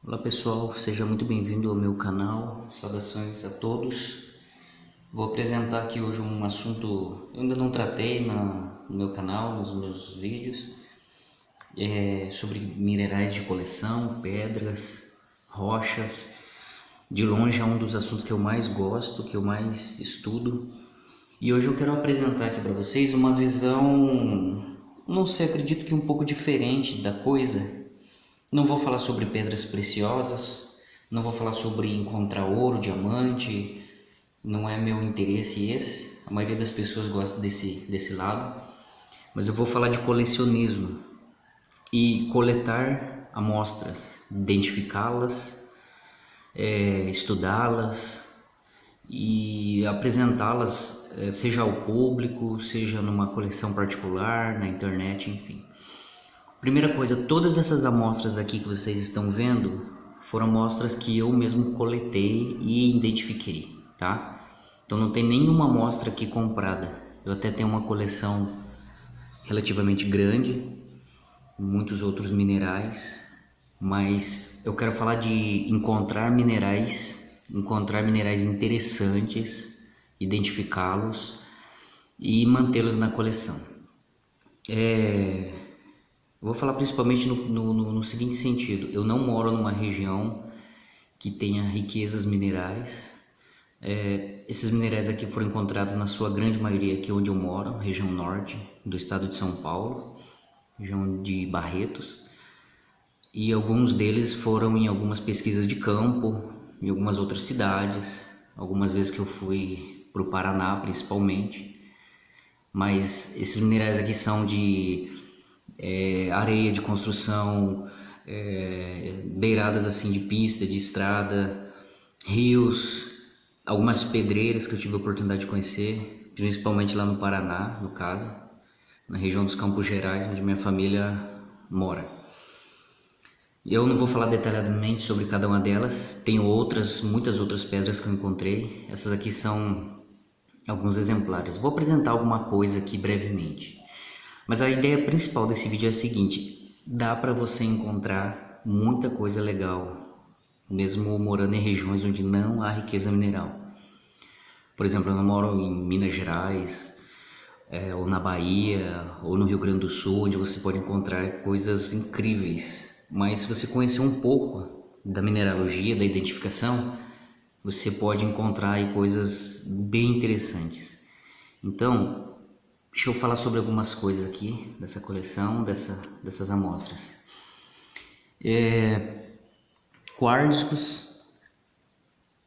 Olá pessoal, seja muito bem-vindo ao meu canal, saudações a todos. Vou apresentar aqui hoje um assunto que eu ainda não tratei no meu canal, nos meus vídeos, sobre minerais de coleção, pedras, rochas. De longe é um dos assuntos que eu mais gosto, que eu mais estudo. E hoje eu quero apresentar aqui para vocês uma visão, não sei, acredito que um pouco diferente da coisa. Não vou falar sobre pedras preciosas, não vou falar sobre encontrar ouro, diamante, não é meu interesse esse. A maioria das pessoas gosta desse lado, mas eu vou falar de colecionismo e coletar amostras, identificá-las, estudá-las e apresentá-las, seja ao público, seja numa coleção particular, na internet, enfim. Primeira coisa, todas essas amostras aqui que vocês estão vendo foram amostras que eu mesmo coletei e identifiquei, tá? Então não tem nenhuma amostra aqui comprada. Eu até tenho uma coleção relativamente grande, muitos outros minerais, mas eu quero falar de encontrar minerais interessantes, identificá-los e mantê-los na coleção. Eu vou falar principalmente no seguinte sentido: eu não moro numa região que tenha riquezas minerais. Esses minerais aqui foram encontrados na sua grande maioria aqui onde eu moro, região norte do estado de São Paulo, região de Barretos, e alguns deles foram em algumas pesquisas de campo, em algumas outras cidades, algumas vezes que eu fui para o Paraná principalmente. Mas esses minerais aqui são de areia de construção, beiradas assim de pista, de estrada, rios, algumas pedreiras que eu tive a oportunidade de conhecer, principalmente lá no Paraná, no caso, na região dos Campos Gerais, onde minha família mora. Eu não vou falar detalhadamente sobre cada uma delas, tenho muitas outras pedras que eu encontrei. Essas aqui são alguns exemplares. Vou apresentar alguma coisa aqui brevemente. Mas a ideia principal desse vídeo é a seguinte: dá para você encontrar muita coisa legal, mesmo morando em regiões onde não há riqueza mineral. Por exemplo, eu não moro em Minas Gerais, ou na Bahia, ou no Rio Grande do Sul, onde você pode encontrar coisas incríveis. Mas se você conhecer um pouco da mineralogia, da identificação, você pode encontrar aí coisas bem interessantes. Então, deixa eu falar sobre algumas coisas aqui dessa coleção, dessas amostras. Quartzos,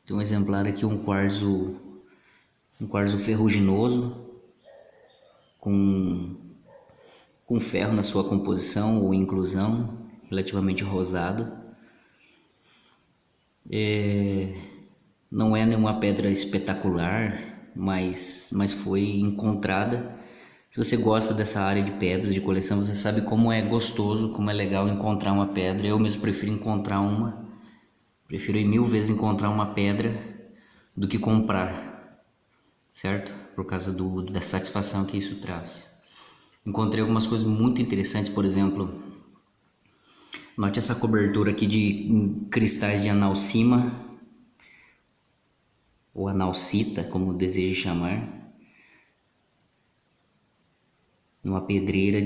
tem um exemplar aqui, um quartzo ferruginoso com ferro na sua composição ou inclusão, relativamente rosado. Não é nenhuma pedra espetacular, mas foi encontrada. Se você gosta dessa área de pedras, de coleção, você sabe como é gostoso, como é legal encontrar uma pedra. Eu mesmo prefiro em 1000 vezes encontrar uma pedra do que comprar, certo? Por causa da satisfação que isso traz. Encontrei algumas coisas muito interessantes, por exemplo, note essa cobertura aqui de cristais de analcima, ou analcita, como deseje chamar, numa pedreira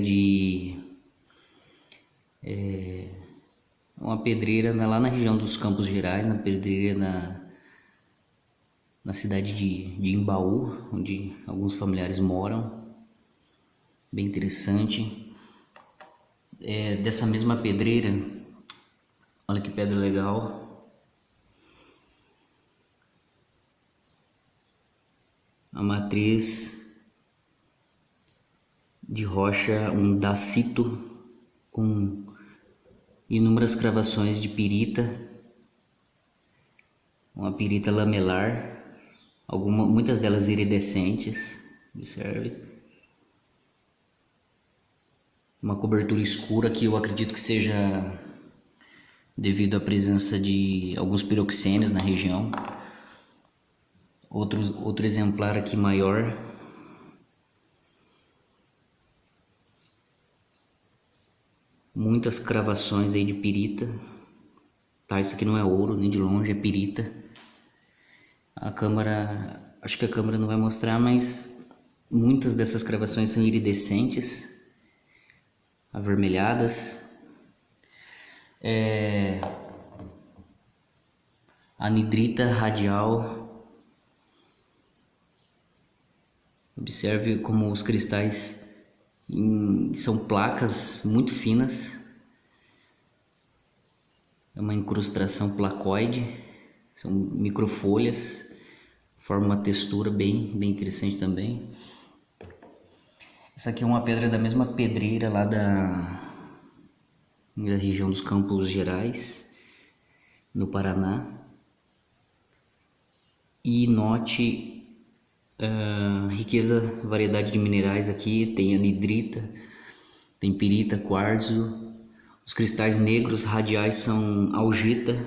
lá na região dos Campos Gerais, na pedreira na cidade de Imbaú, onde alguns familiares moram. Bem interessante. Dessa mesma pedreira, olha que pedra legal, a matriz de rocha, um dacito com inúmeras cravações de pirita, uma pirita lamelar, muitas delas iridescentes, observe. Uma cobertura escura que eu acredito que seja devido à presença de alguns piroxênios na região. Outro exemplar aqui maior, muitas cravações aí de pirita, tá? Isso aqui não é ouro, nem de longe, é pirita. A câmera, acho que a câmera não vai mostrar, mas muitas dessas cravações são iridescentes, avermelhadas. Anidrita radial. Observe como os cristais são placas muito finas. É uma incrustação placoide, são microfolhas, forma uma textura bem interessante também. Essa aqui é uma pedra da mesma pedreira lá da região dos Campos Gerais, no Paraná. E note riqueza, variedade de minerais aqui, tem anidrita, tem pirita, quartzo. Os cristais negros radiais são augita,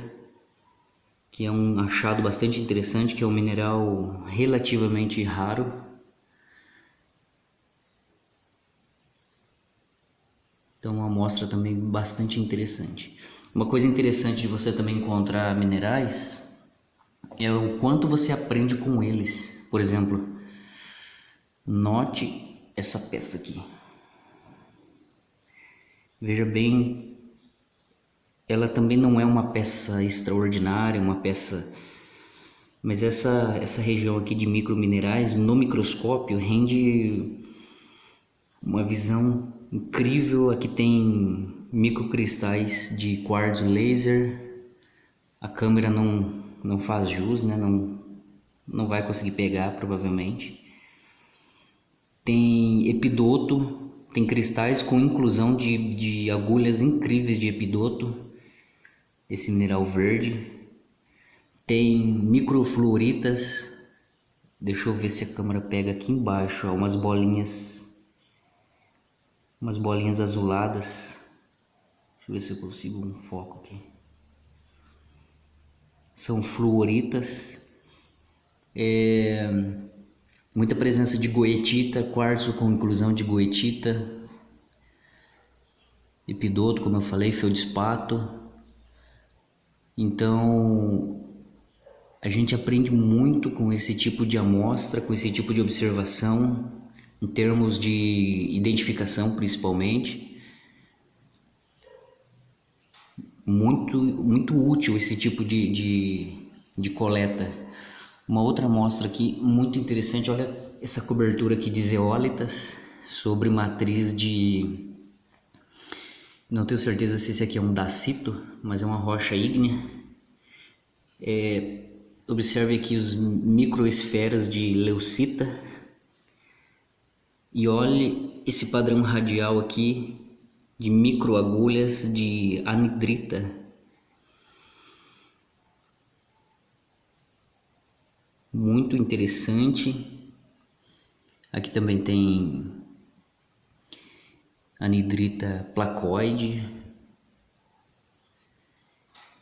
que é um achado bastante interessante, que é um mineral relativamente raro. Então uma amostra também bastante interessante. Uma coisa interessante de você também encontrar minerais é o quanto você aprende com eles. Por exemplo, note essa peça aqui. Veja bem, ela também não é uma peça extraordinária, uma peça, mas essa região aqui de microminerais no microscópio rende uma visão incrível. Aqui tem microcristais de quartzo laser. A câmera não faz jus, né? Não vai conseguir pegar provavelmente. Tem epidoto. Tem cristais com inclusão de agulhas incríveis de epidoto, esse mineral verde. Tem microfluoritas, deixa eu ver se a câmera pega aqui embaixo, ó, umas bolinhas azuladas. Deixa eu ver se eu consigo um foco aqui. São fluoritas. Muita presença de goetita, quartzo com inclusão de goetita, epidoto, como eu falei, feldspato. Então a gente aprende muito com esse tipo de amostra, com esse tipo de observação, em termos de identificação principalmente. Muito útil esse tipo de coleta. Uma outra amostra aqui muito interessante, olha essa cobertura aqui de zeólitas sobre matriz de... Não tenho certeza se esse aqui é um dacito, mas é uma rocha ígnea. Observe aqui os microesferas de leucita. E olhe esse padrão radial aqui de microagulhas de anidrita. Muito interessante. Aqui também tem anidrita placoide,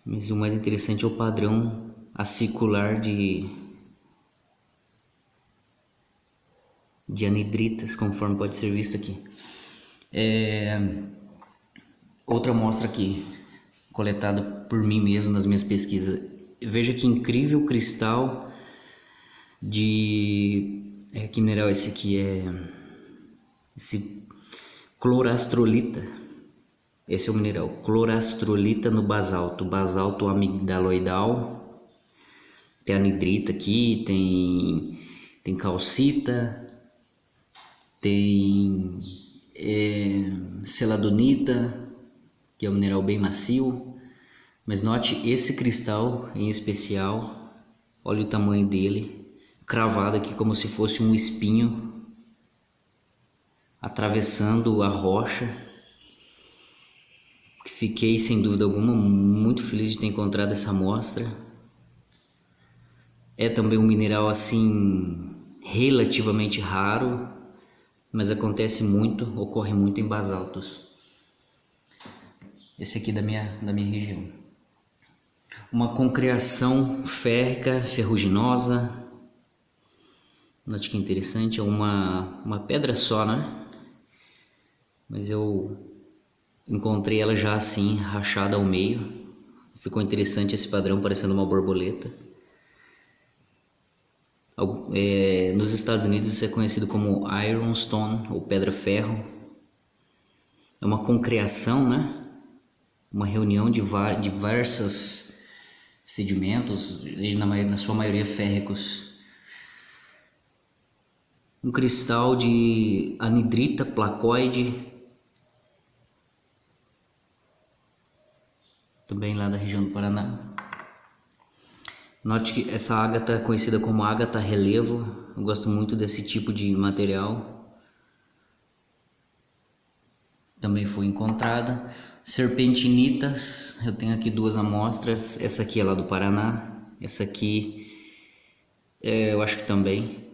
mas o mais interessante é o padrão acicular de anidritas, conforme pode ser visto aqui. Outra amostra aqui, coletada por mim mesmo nas minhas pesquisas. Veja que incrível cristal de... que mineral é esse aqui? Esse clorastrolita. Esse é o mineral, clorastrolita no basalto, basalto amigdaloidal. Tem anidrita aqui, tem calcita, tem celadonita, que é um mineral bem macio. Mas note esse cristal em especial, olha o tamanho dele, cravado aqui como se fosse um espinho atravessando a rocha. Fiquei sem dúvida alguma muito feliz de ter encontrado essa amostra. É também um mineral assim relativamente raro, mas acontece muito, ocorre muito em basaltos. Esse aqui da minha região. Uma concreação férrica ferruginosa. Note que interessante, é uma pedra só, né? Mas eu encontrei ela já assim, rachada ao meio. Ficou interessante esse padrão, parecendo uma borboleta. Nos Estados Unidos isso é conhecido como ironstone ou pedra-ferro. É uma concreação, né? Uma reunião de diversos sedimentos, na sua maioria férricos. Um cristal de anidrita placoide, também lá da região do Paraná. Note que essa ágata é conhecida como ágata relevo. Eu gosto muito desse tipo de material. Também foi encontrada. Serpentinitas, eu tenho aqui 2 amostras. Essa aqui é lá do Paraná. Essa aqui eu acho que também.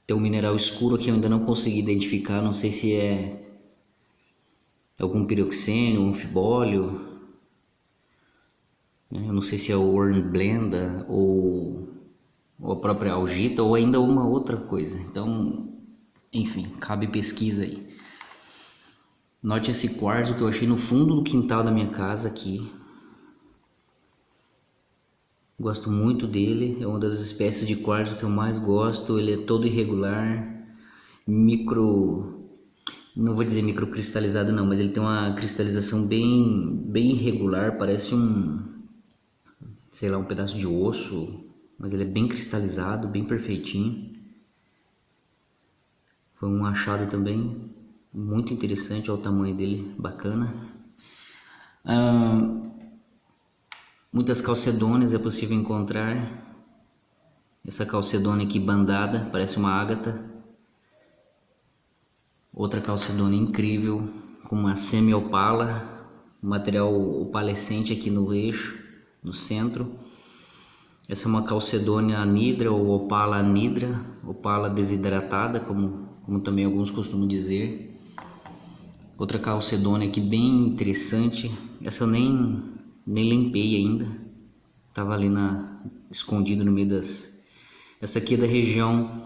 Tem um mineral escuro que eu ainda não consegui identificar. Não sei se é algum piroxênio, um anfibólio. Eu não sei se é o hornblenda ou a própria algita ou ainda uma outra coisa. Então, enfim, cabe pesquisa aí. Note esse quartzo que eu achei no fundo do quintal da minha casa aqui. Gosto muito dele, é uma das espécies de quartzo que eu mais gosto. Ele é todo irregular, não vou dizer microcristalizado não, mas ele tem uma cristalização bem irregular, parece sei lá, um pedaço de osso, mas ele é bem cristalizado, bem perfeitinho. Foi um achado também muito interessante, olha o tamanho dele, bacana. Muitas calcedônias é possível encontrar. Essa calcedônia aqui bandada, parece uma ágata. Outra calcedônia incrível, com uma semi-opala, material opalescente aqui no eixo, no centro. Essa é uma calcedônia anidra ou opala anidra, opala desidratada, como também alguns costumam dizer. Outra calcedônia aqui bem interessante, essa eu nem limpei ainda, estava ali escondido no meio Essa aqui é da região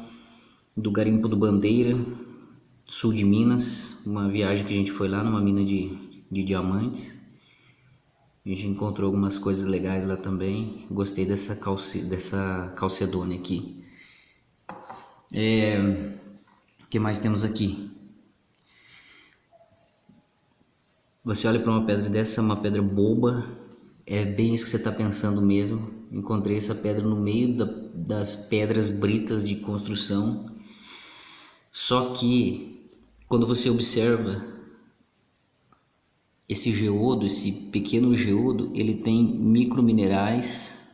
do Garimpo do Bandeira, sul de Minas, uma viagem que a gente foi lá numa mina de diamantes. A gente encontrou algumas coisas legais lá também. Gostei dessa calcedônia aqui. O que mais temos aqui? Você olha para uma pedra dessa, uma pedra boba. É bem isso que você está pensando mesmo. Encontrei essa pedra no meio das pedras britas de construção. Só que quando você observa esse geodo, esse pequeno geodo, ele tem microminerais.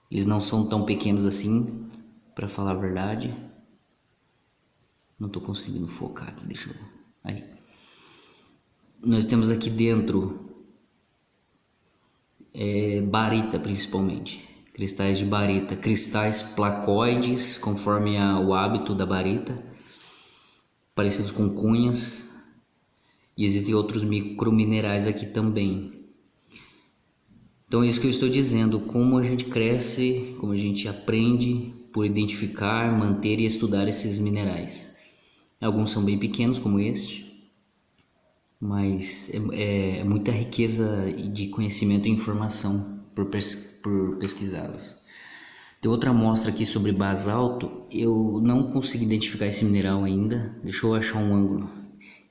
Eles não são tão pequenos assim, para falar a verdade. Não estou conseguindo focar aqui, deixa eu ver. Aí. Nós temos aqui dentro barita, principalmente. Cristais de barita, cristais placoides, conforme o hábito da barita, parecidos com cunhas. E existem outros microminerais aqui também. Então é isso que eu estou dizendo, como a gente cresce, como a gente aprende por identificar, manter e estudar esses minerais. Alguns são bem pequenos, como este, mas é muita riqueza de conhecimento e informação por pesquisá-los. Tem outra amostra aqui sobre basalto, eu não consegui identificar esse mineral ainda, deixa eu achar um ângulo.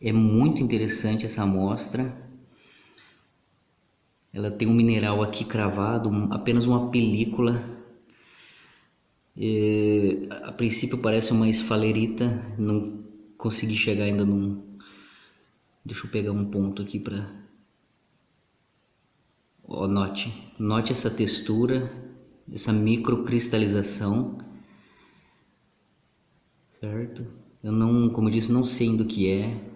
É muito interessante essa amostra. Ela tem um mineral aqui cravado, apenas uma película. A princípio parece uma esfalerita, não consegui chegar ainda num... Deixa eu pegar um ponto aqui para... Note essa textura, essa microcristalização, certo? Eu não, como eu disse, não sei do que é.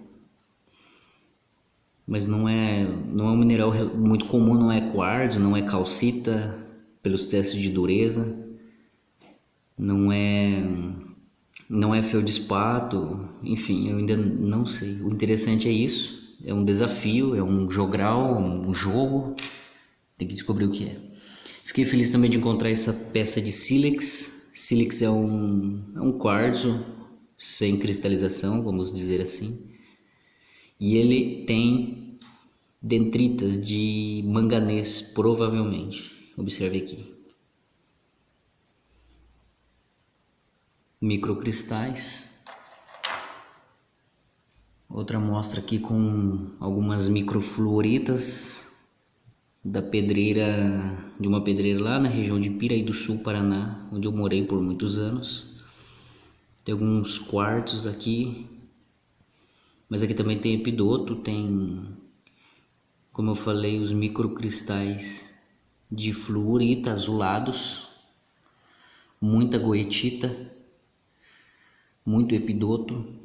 Mas não é um mineral muito comum, não é quartzo, não é calcita, pelos testes de dureza, não é feldspato, enfim, eu ainda não sei. O interessante é isso, é um desafio, é um jogral, um jogo, tem que descobrir o que é. Fiquei feliz também de encontrar essa peça de sílex. Sílex é um quartzo sem cristalização, vamos dizer assim. E ele tem dendritas de manganês, provavelmente. Observe aqui. Microcristais. Outra amostra aqui com algumas microfluoritas de uma pedreira lá na região de Piraí do Sul, Paraná, onde eu morei por muitos anos. Tem alguns quartos aqui, mas aqui também tem epidoto, tem, como eu falei, os microcristais de fluorita azulados, muita goetita, muito epidoto.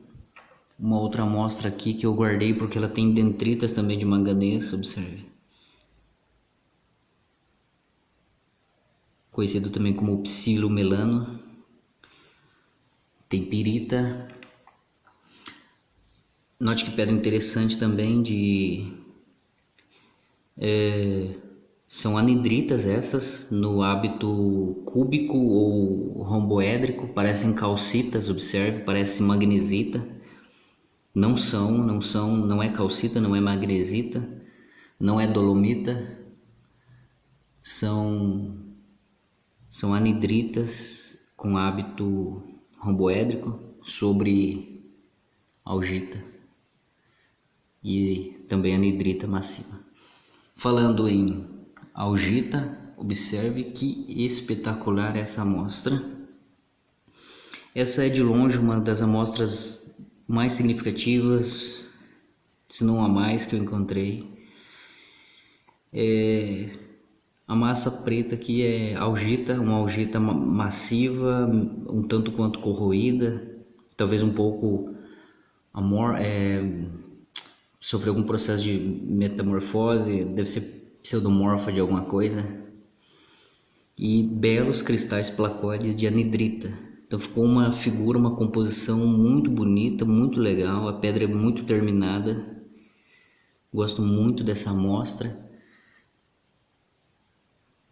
Uma outra amostra aqui que eu guardei porque ela tem dendritas também de manganês, observe. Conhecido também como psilomelano. Tem pirita. Note que pedra interessante também são anidritas essas, no hábito cúbico ou romboédrico, parecem calcitas, observe, parece magnesita. Não é calcita, não é magnesita, não é dolomita, são anidritas com hábito romboédrico sobre augita e também anidrita massiva. Falando em augita, observe que espetacular essa amostra. Essa é de longe uma das amostras mais significativas, se não a mais, que eu encontrei. A massa preta aqui é augita, uma augita massiva, um tanto quanto corroída, talvez um pouco sofreu algum processo de metamorfose, deve ser pseudomorfa de alguma coisa, e belos cristais placoides de anidrita. Então ficou uma figura, uma composição muito bonita, muito legal, a pedra é muito terminada, gosto muito dessa amostra,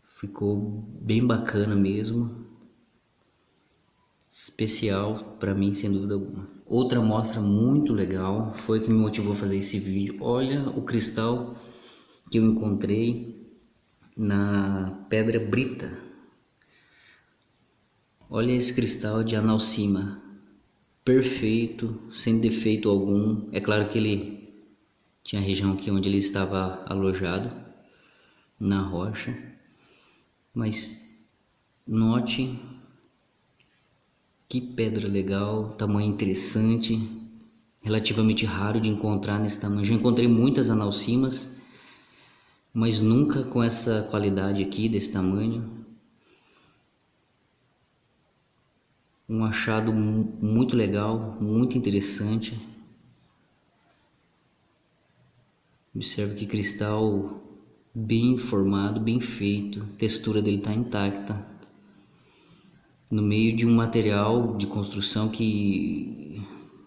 ficou bem bacana mesmo, especial para mim sem dúvida alguma. Outra amostra muito legal, foi que me motivou a fazer esse vídeo. Olha o cristal que eu encontrei na pedra brita. Olha esse cristal de analcima, perfeito, sem defeito algum. É claro que ele tinha a região aqui onde ele estava alojado, na rocha, mas note que pedra legal, tamanho interessante, relativamente raro de encontrar nesse tamanho. Já encontrei muitas analcimas, mas nunca com essa qualidade aqui, desse tamanho. Um achado muito legal, muito interessante. Observe que cristal bem formado, bem feito. A textura dele está intacta. No meio de um material de construção que,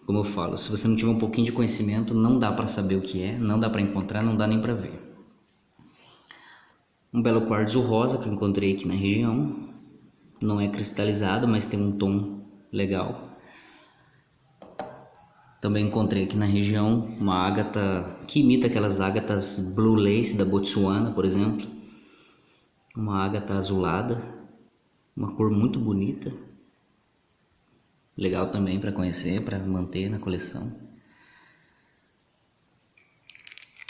como eu falo, se você não tiver um pouquinho de conhecimento, não dá para saber o que é, não dá para encontrar, não dá nem para ver. Um belo quartzo rosa que eu encontrei aqui na região. Não é cristalizado, mas tem um tom legal. Também encontrei aqui na região uma ágata que imita aquelas ágatas blue lace da Botsuana, por exemplo. Uma ágata azulada, uma cor muito bonita. Legal também para conhecer, para manter na coleção.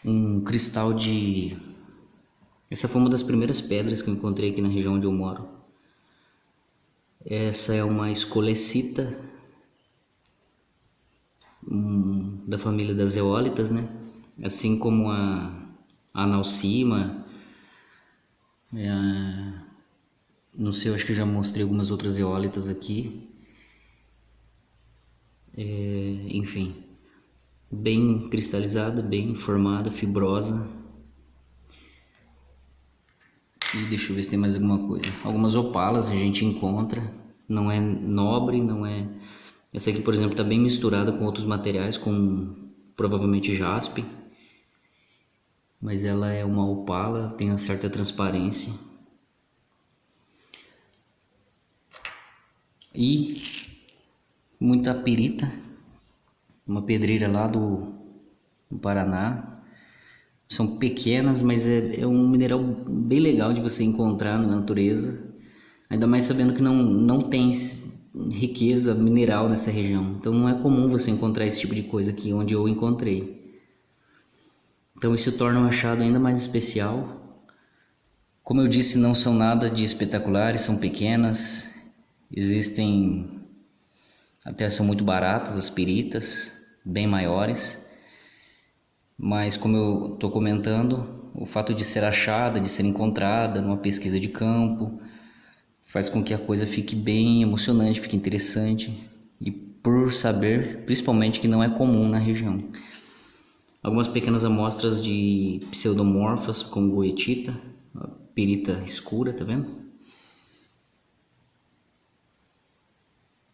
Um cristal de... Essa foi uma das primeiras pedras que eu encontrei aqui na região onde eu moro. Essa é uma escolecita da família das zeólitas, né? Assim como a analcima, não sei, eu acho que eu já mostrei algumas outras zeólitas aqui. Enfim, bem cristalizada, bem formada, fibrosa. E deixa eu ver se tem mais alguma coisa. Algumas opalas a gente encontra, não é nobre, não é... Essa aqui, por exemplo, está bem misturada com outros materiais, com provavelmente jaspe. Mas ela é uma opala, tem uma certa transparência. E muita pirita, uma pedreira lá do Paraná. São pequenas, mas é um mineral bem legal de você encontrar na natureza. Ainda mais sabendo que não tem riqueza mineral nessa região. Então não é comum você encontrar esse tipo de coisa aqui onde eu encontrei. Então isso torna o achado ainda mais especial. Como eu disse, não são nada de espetaculares, são pequenas. Existem, até são muito baratas as piritas, bem maiores. Mas como eu estou comentando, o fato de ser achada, de ser encontrada numa pesquisa de campo, faz com que a coisa fique bem emocionante, fique interessante. E por saber, principalmente, que não é comum na região. Algumas pequenas amostras de pseudomorfas, como goetita, a pirita escura, tá vendo?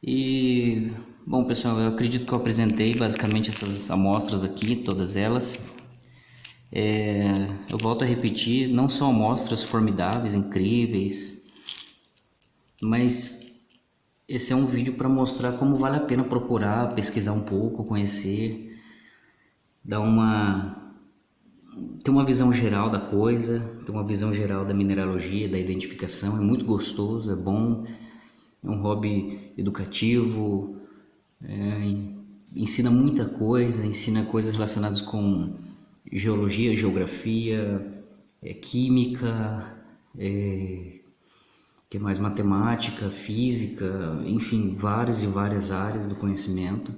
E, bom pessoal, eu acredito que eu apresentei basicamente essas amostras aqui, todas elas. Eu volto a repetir, não são amostras formidáveis, incríveis, mas esse é um vídeo para mostrar como vale a pena procurar, pesquisar um pouco, conhecer, ter uma visão geral da coisa, ter uma visão geral da mineralogia, da identificação. É muito gostoso, é bom, é um hobby educativo, ensina muita coisa, ensina coisas relacionadas com geologia, geografia, química, que mais, matemática, física, enfim, várias e várias áreas do conhecimento.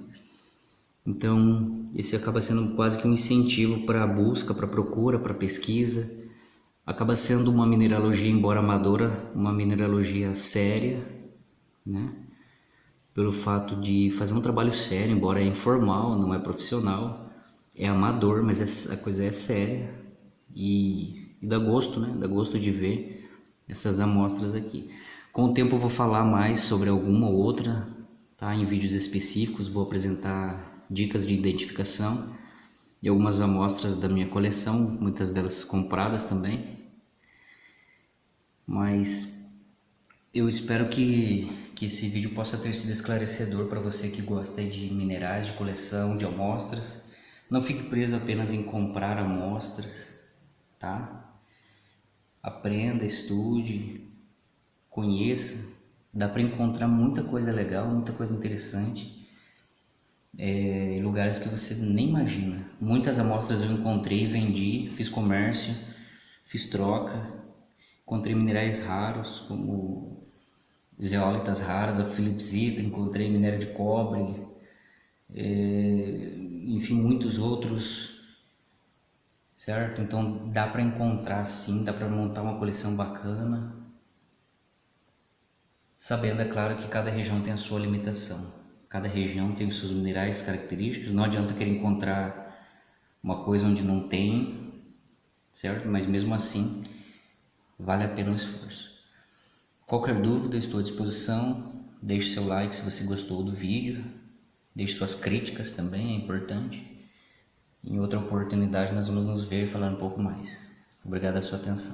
Então esse acaba sendo quase que um incentivo para a busca, para a procura, para a pesquisa. Acaba sendo uma mineralogia, embora amadora, uma mineralogia séria, né? Pelo fato de fazer um trabalho sério, embora é informal, não é profissional, é amador, mas a coisa é séria e dá gosto, né? Dá gosto de ver essas amostras aqui. Com o tempo eu vou falar mais sobre alguma ou outra, tá? Em vídeos específicos vou apresentar dicas de identificação e algumas amostras da minha coleção, muitas delas compradas também. Mas eu espero que esse vídeo possa ter sido esclarecedor para você que gosta de minerais, de coleção, de amostras. Não fique preso apenas em comprar amostras, tá? Aprenda, estude, conheça. Dá para encontrar muita coisa legal, muita coisa interessante. Em lugares que você nem imagina. Muitas amostras eu encontrei, vendi, fiz comércio, fiz troca. Encontrei minerais raros, como zeólitas raras, a philipsita, encontrei minério de cobre, enfim, muitos outros, certo? Então dá para encontrar sim, dá para montar uma coleção bacana, sabendo, é claro, que cada região tem a sua limitação, cada região tem os seus minerais característicos. Não adianta querer encontrar uma coisa onde não tem, certo? Mas mesmo assim vale a pena o esforço. Qualquer dúvida, estou à disposição. Deixe seu like se você gostou do vídeo. Deixe suas críticas também, é importante. Em outra oportunidade nós vamos nos ver e falar um pouco mais. Obrigado pela sua atenção.